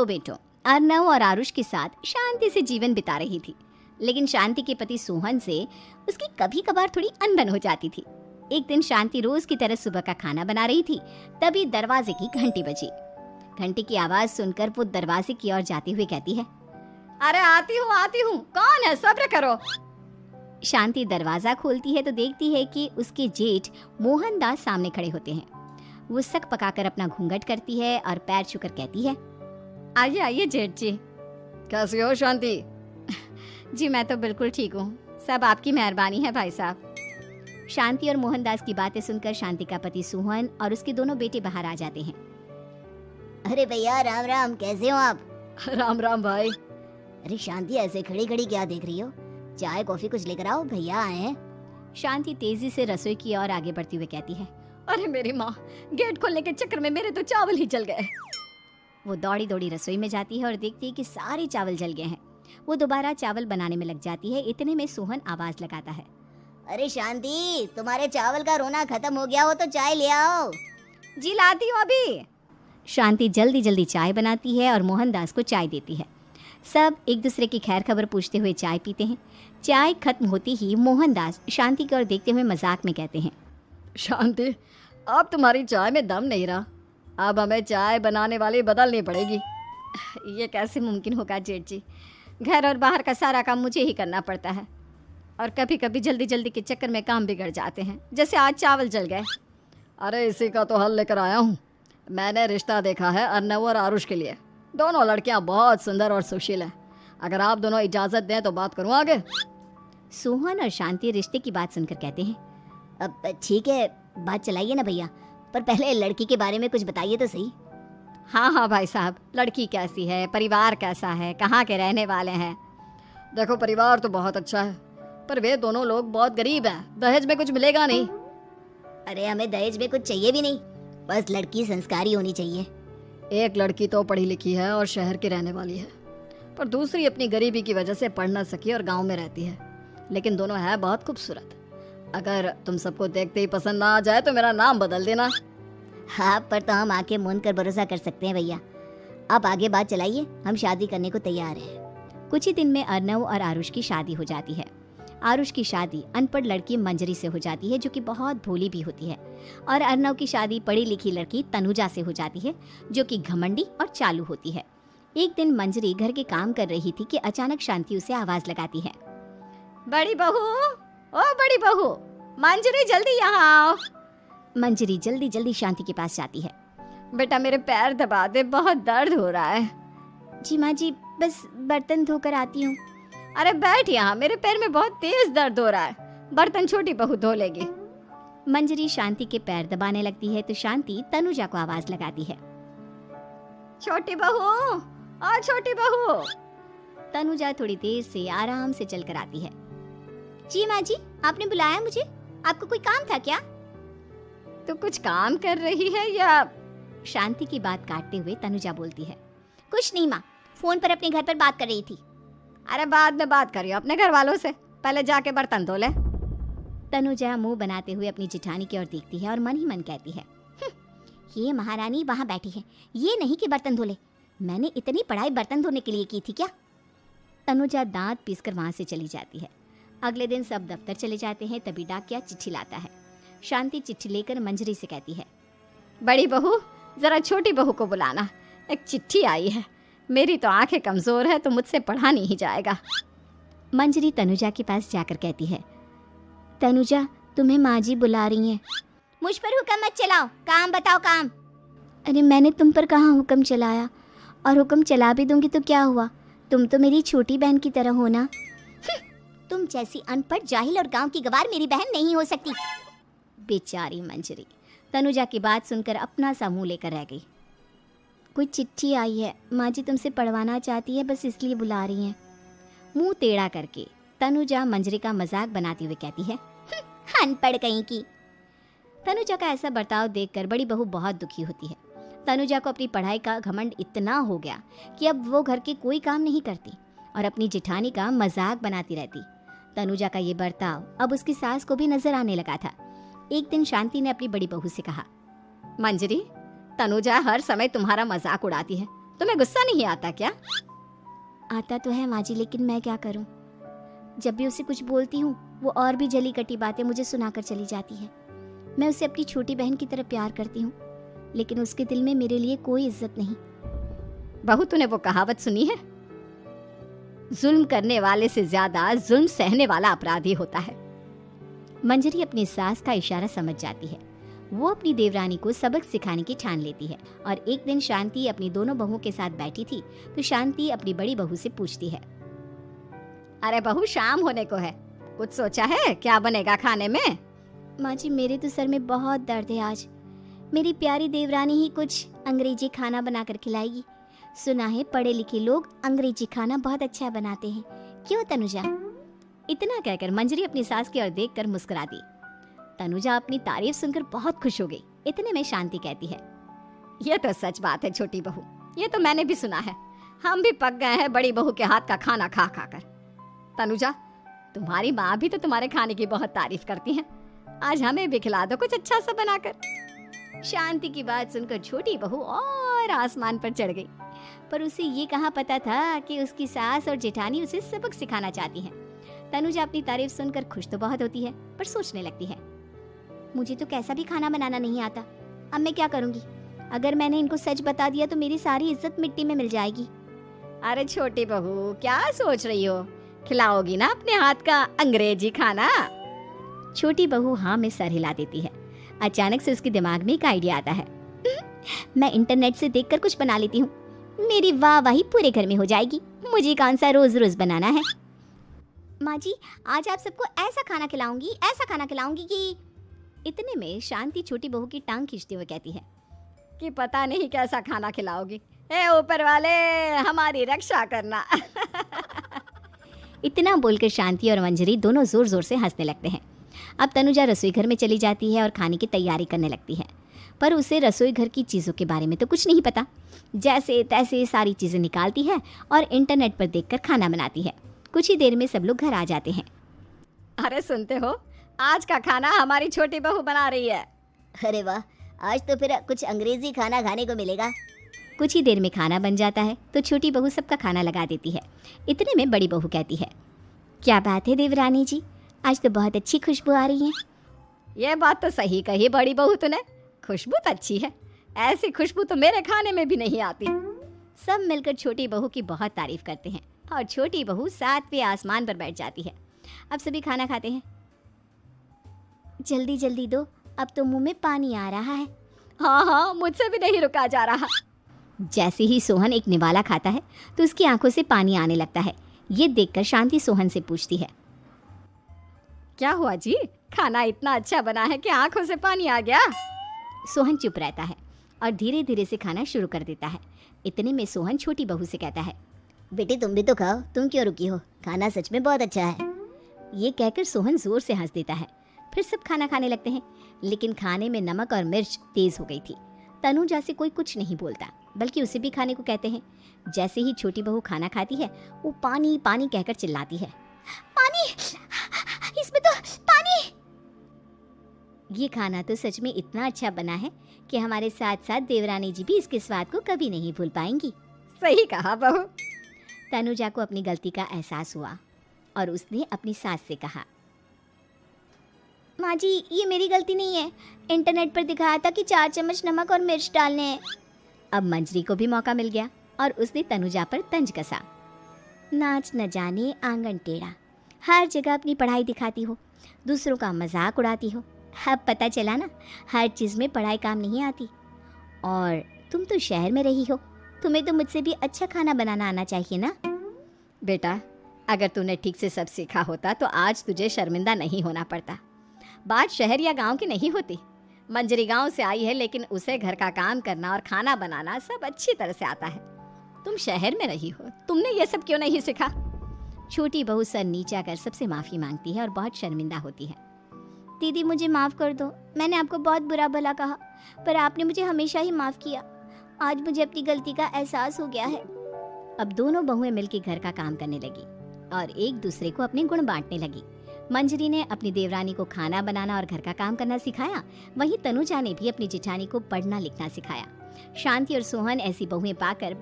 दो बेटों अर्नव और आरुष के साथ शांति से जीवन बिता रही थी। लेकिन शांति के पति सोहन से उसकी कभी कभार थोड़ी अनबन हो जाती थी। एक दिन शांति रोज की तरह सुबह का खाना बना रही थी, तभी दरवाजे की घंटी बजी। घंटी की आवाज सुनकर वो दरवाजे की ओर जाते हुए कहती है, अरे आती हूँ, कौन है, सब्र करो। शांति दरवाजा खोलती है तो देखती है कि उसके जेठ मोहनदास सामने खड़े होते हैं। वो सक पकाकर अपना घूंघट करती है और पैर छूकर कहती है, आइए आइए जेठ जी। कैसी हो शांति? जी मैं तो बिल्कुल ठीक हूँ, सब आपकी मेहरबानी है भाई साहब। शांति और मोहनदास की बातें सुनकर शांति का पति सोहन और उसके दोनों बेटे बाहर आ जाते हैं। अरे भैया राम राम, कैसे हो आप? राम राम भाई। अरे शांति ऐसे खड़ी खड़ी क्या देख रही हो? चाय कॉफी कुछ लेकर आओ, भैया आए हैं। शांति तेजी से रसोई की ओर आगे बढ़ती हुई कहती है, अरे मेरी माँ, गेट खोलने के चक्कर में मेरे तो चावल ही जल गए। वो दौड़ी दौड़ी रसोई में जाती है और देखती है कि सारे चावल जल गए हैं। वो दोबारा चावल बनाने में लग जाती है। इतने में सोहन आवाज लगाता है, अरे शांति, तुम्हारे चावल का रोना खत्म हो गया हो तो चाय ले आओ। जी लाती हूँ अभी। शांति जल्दी जल्दी चाय बनाती है और मोहनदास को चाय देती है। सब एक दूसरे की खैर खबर पूछते हुए चाय पीते हैं। चाय खत्म होती ही मोहनदास शांति की ओर देखते हुए मजाक में कहते हैं, शांति, अब तुम्हारी चाय में दम नहीं रहा, अब हमें चाय बनाने वाली बदलनी पड़ेगी। ये कैसे मुमकिन होगा जेठ जी? घर और बाहर का सारा काम मुझे ही करना पड़ता है और कभी कभी जल्दी जल्दी के चक्कर में काम बिगड़ जाते हैं, जैसे आज चावल जल गए। अरे इसी का तो हल लेकर आया हूँ। मैंने रिश्ता देखा है अर्नव और आरुष के लिए। दोनों लड़कियाँ बहुत सुंदर और सुशील हैं। अगर आप दोनों इजाज़त दें तो बात करूँ आगे। सोहन और शांति रिश्ते की बात सुनकर कहते हैं, अब ठीक है, बात चलाइए ना भैया, पर पहले लड़की के बारे में कुछ बताइए तो सही। हाँ भाई साहब, लड़की कैसी है, परिवार कैसा है, कहाँ के रहने वाले हैं? देखो परिवार तो बहुत अच्छा है, पर वे दोनों लोग बहुत गरीब हैं। दहेज में कुछ मिलेगा नहीं। अरे हमें दहेज में कुछ चाहिए भी नहीं, बस लड़की संस्कारी होनी चाहिए। एक लड़की तो पढ़ी लिखी है और शहर की रहने वाली है, पर दूसरी अपनी गरीबी की वजह से पढ़ न सकी और गांव में रहती है। लेकिन दोनों है बहुत खूबसूरत। अगर तुम सबको देखते ही पसंद ना आ जाए तो मेरा नाम बदल देना। हाँ, पर तो हम आके मूंद कर भरोसा कर सकते हैं भैया। आप आगे बात चलाइए, हम शादी करने को तैयार हैं। कुछ ही दिन में अर्नव और आरुष की शादी हो जाती है। आरुष की शादी अनपढ़ लड़की मंजरी से हो जाती है, जो कि बहुत भोली भी होती है, और अर्नव की शादी पढ़ी लिखी लड़की तनुजा से हो जाती है, जो कि घमंडी और चालू होती है। एक दिन मंजरी घर के काम कर रही थी कि अचानक शांति उसे आवाज लगाती है, बड़ी बहू, ओ बड़ी बहू, मंजरी जल्दी यहाँ आओ। मंजरी जल्दी जल्दी शांति के पास जाती है। बेटा मेरे पैर दबा दे, बहुत दर्द हो रहा है। जी माँ जी, बस बर्तन धोकर आती हूँ। अरे बैठ यहाँ, मेरे पैर में बहुत तेज दर्द हो रहा है, बर्तन छोटी बहू धो लेगी। मंजरी शांति के पैर दबाने लगती है तो शांति तनुजा को आवाज लगाती है, छोटी बहू, ओ छोटी बहू। तनुजा थोड़ी देर से आराम से चलकर आती है। जी माँ जी, आपने बुलाया मुझे? आपको कोई काम था क्या? तो कुछ काम कर रही है या? शांति की बात काटते हुए तनुजा बोलती है, कुछ नहीं माँ, फोन पर अपने घर पर बात कर रही थी। अरे बाद में बात करियो अपने घर वालों से, पहले जाके बर्तन धो ले। तनुजा मुंह बनाते हुए अपनी जिठानी की ओर देखती है और मन ही मन कहती है, ये महारानी वहाँ बैठी है, ये नहीं कि बर्तन धो ले। मैंने इतनी पढ़ाई बर्तन धोने के लिए की थी क्या? तनुजा दांत पीसकर वहां से चली जाती है। अगले दिन सब दफ्तर चले जाते हैं, तभी डाकिया चिट्ठी लाता है। शांति चिट्ठी लेकर मंजरी से कहती है, बड़ी बहू, जरा छोटी बहू को बुलाना, एक चिट्ठी आई है। मेरी तो आंखें कमजोर है तो मुझसे पढ़ा नहीं जाएगा। मंजरी तनुजा के पास जाकर कहती है, तनुजा, तुम्हें माँ जी बुला रही हैं। मुझ पर हुक्म मत चलाओ, काम बताओ काम। अरे मैंने तुम पर कहाँ हुक्म चलाया, और हुक्म चला भी दूंगी तो क्या हुआ? तुम तो मेरी छोटी बहन की तरह हो ना। तुम जैसी अनपढ़, जाहिल और गांव की गवार मेरी बहन नहीं हो सकती। बेचारी मंजरी तनुजा की बात सुनकर अपना सा मुंह लेकर रह गई। कोई चिट्ठी आई है, माँ जी तुमसे पढ़वाना चाहती है, बस इसलिए बुला रही हैं। मुंह टेढ़ा करके तनुजा मंजरी का मजाक बनाती हुए कहती है, अनपढ़ कहीं की। तनुजा का ऐसा बर्ताव देखकर बड़ी बहू बहुत दुखी होती है। तनुजा को अपनी पढ़ाई का घमंड इतना हो गया कि अब वो घर के कोई काम नहीं करती और अपनी जेठानी का मजाक बनाती रहती। तनुजा का ये बर्ताव अब उसकी सास को भी नजर आने लगा था। एक दिन शांति ने अपनी बड़ी बहू से कहा, मंजरी, तनुजा हर समय तुम्हारा मजाक उड़ाती है, तुम्हें गुस्सा नहीं आता क्या? आता तो है माँ जी, लेकिन मैं क्या करूं? जब भी उसे कुछ बोलती हूँ वो और भी जली कटी बातें मुझे सुनाकर चली जाती है। मैं उसे अपनी छोटी बहन की तरह प्यार करती हूँ, लेकिन उसके दिल में मेरे लिए कोई इज्जत नहीं। बहू, तूने वो कहावत सुनी है, जुल्म करने वाले से ज्यादा जुल्म सहने वाला अपराधी होता है। मंजरी अपनी सास का इशारा समझ जाती है। वो अपनी देवरानी को सबक सिखाने की ठान लेती है। और एक दिन शांति अपनी दोनों बहुओं के साथ बैठी थी तो शांति अपनी बड़ी बहू से पूछती है, अरे बहू, शाम होने को है, कुछ सोचा है क्या बनेगा खाने में? माँ जी, मेरे तो सर में बहुत दर्द है आज। मेरी प्यारी देवरानी ही कुछ अंग्रेजी खाना बनाकर खिलाएगी। सुना है पढ़े लिखे लोग अंग्रेजी खाना बहुत अच्छा बनाते हैं, क्यों तनुजा? इतना कहकर मंजरी अपनी सास की ओर देखकर मुस्कुरा दी। तनुजा अपनी तारीफ सुनकर बहुत खुश हो गई। इतने में शांति कहती है, ये तो सच बात है छोटी बहू, ये तो मैंने भी सुना है। हम भी पक गए हैं बड़ी बहू के हाथ का खाना खा खा कर। तनुजा, तुम्हारी माँ भी तो तुम्हारे खाने की बहुत तारीफ करती है, आज हमें भी खिला दो कुछ अच्छा सा बनाकर। शांति की बात सुनकर छोटी बहू और आसमान पर चढ़ गई, पर उसे ये कहाँ पता था कि उसकी सास और जेठानी उसे सबक सिखाना चाहती हैं। तनुजा अपनी तारीफ सुनकर खुश तो बहुत होती है, पर सोचने लगती है, मुझे तो कैसा भी खाना बनाना नहीं आता। अब मैं क्या करूंगी? अगर मैंने इनको सच बता दिया तो मेरी सारी इज्जत मिट्टी में मिल जाएगी। अरे छोटी बहू, क्या सोच रही हो? खिलाओगी ना अपने हाथ का अंग्रेजी खाना? छोटी बहू हाँ में सर हिला देती है। अचानक से उसके दिमाग में एक आइडिया आता है। मैं इंटरनेट से देखकर कुछ बना लेती हूँ, मेरी वाहवाही पूरे घर में हो जाएगी। मुझे कौन सा रोज रोज बनाना है। माँ जी, आज आप सबको ऐसा खाना खिलाऊंगी कि। इतने में शांति छोटी बहू की टांग खींचते हुए कहती है कि पता नहीं कैसा खाना खिलाओगी। ए ऊपर वाले, हमारी रक्षा करना। इतना बोलकर शांति और मंजरी दोनों जोर जोर से हंसने लगते हैं। अब तनुजा रसोई घर में चली जाती है और खाने की तैयारी करने लगती है, पर उसे रसोई घर की चीज़ों के बारे में तो कुछ नहीं पता। जैसे तैसे सारी चीज़ें निकालती है और इंटरनेट पर देखकर खाना बनाती है। कुछ ही देर में सब लोग घर आ जाते हैं। अरे सुनते हो, आज का खाना हमारी छोटी बहू बना रही है। अरे वाह, आज तो फिर कुछ अंग्रेजी खाना खाने को मिलेगा। कुछ ही देर में खाना बन जाता है तो छोटी बहू सबका खाना लगा देती है। इतने में बड़ी बहू कहती है, क्या बात है देवरानी जी, आज तो बहुत अच्छी खुशबू आ रही है। ये बात तो सही कही बड़ी बहू तूने, खुशबू तो अच्छी है। ऐसी खुशबू तो मेरे खाने में भी नहीं आती। सब मिलकर छोटी बहू की बहुत तारीफ करते हैं और छोटी बहू 7वें आसमान पर बैठ जाती है। अब सभी खाना खाते हैं। जल्दी जल्दी दो, अब तो मुंह में पानी आ रहा है। हाँ हाँ, मुझसे भी नहीं रुका जा रहा। जैसे ही सोहन एक निवाला खाता है तो उसकी आंखों से पानी आने लगता है। ये देखकर शांति सोहन से पूछती है, क्या हुआ जी, खाना इतना अच्छा बना है कि आंखों से पानी आ गया? सोहन चुप रहता है और धीरे धीरे से खाना शुरू कर देता है। इतने में सोहन छोटी बहू से कहता है, बेटी तुम भी तो खाओ, तुम क्यों रुकी हो? खाना सच में बहुत अच्छा है। ये कहकर सोहन जोर से हंस देता है। फिर सब खाना खाने लगते हैं, लेकिन खाने में नमक और मिर्च तेज हो गई थी। तनुजा से कोई कुछ नहीं बोलता, बल्कि उसे भी खाने को कहते हैं। जैसे ही छोटी बहू खाना खाती है वो पानी पानी कहकर चिल्लाती है, पानी, इसमें तो पानी। ये खाना तो सच में इतना अच्छा बना है कि हमारे साथ साथ देवरानी जी भी इसके स्वाद को कभी नहीं भूल पाएंगी। सही कहा बहू। तनुजा को अपनी गलती का एहसास हुआ और उसने अपनी सास से कहा, माँ जी ये मेरी गलती नहीं है, इंटरनेट पर दिखाया था कि 4 चम्मच नमक और मिर्च डालने हैं। अब मंजरी को भी मौका मिल गया और उसने तनुजा पर तंज कसा, नाच न जाने आंगन टेढ़ा, हर जगह अपनी पढ़ाई दिखाती हो, दूसरों का मजाक उड़ाती हो। अब पता चला ना, हर चीज़ में पढ़ाई काम नहीं आती। और तुम तो शहर में रही हो, तुम्हें तो मुझसे भी अच्छा खाना बनाना आना चाहिए ना। बेटा, अगर तूने ठीक से सब सीखा होता तो आज तुझे शर्मिंदा नहीं होना पड़ता। बात शहर या गांव की नहीं होती। मंजरी गांव से आई है, लेकिन उसे घर का काम करना और खाना बनाना सब अच्छी तरह से आता है। तुम शहर में रही हो, तुमने ये सब क्यों नहीं सीखा? छोटी बहू सर नीचा कर सबसे माफ़ी मांगती है और बहुत शर्मिंदा होती है। दीदी मुझे माफ़ कर दो, मैंने आपको बहुत बुरा भला कहा, पर आपने मुझे हमेशा ही माफ़ किया। आज मुझे अपनी गलती का एहसास हो गया है। अब दोनों बहुएं मिलकर घर का काम करने लगी और एक दूसरे को अपने गुण बांटने लगी। मंजरी ने अपनी देवरानी को खाना बनाना और घर का काम करना सिखाया, वहीं तनुजा ने भी अपनी जेठानी को पढ़ना लिखना सिखाया। शांति और सोहन ऐसी बहुएं पाकर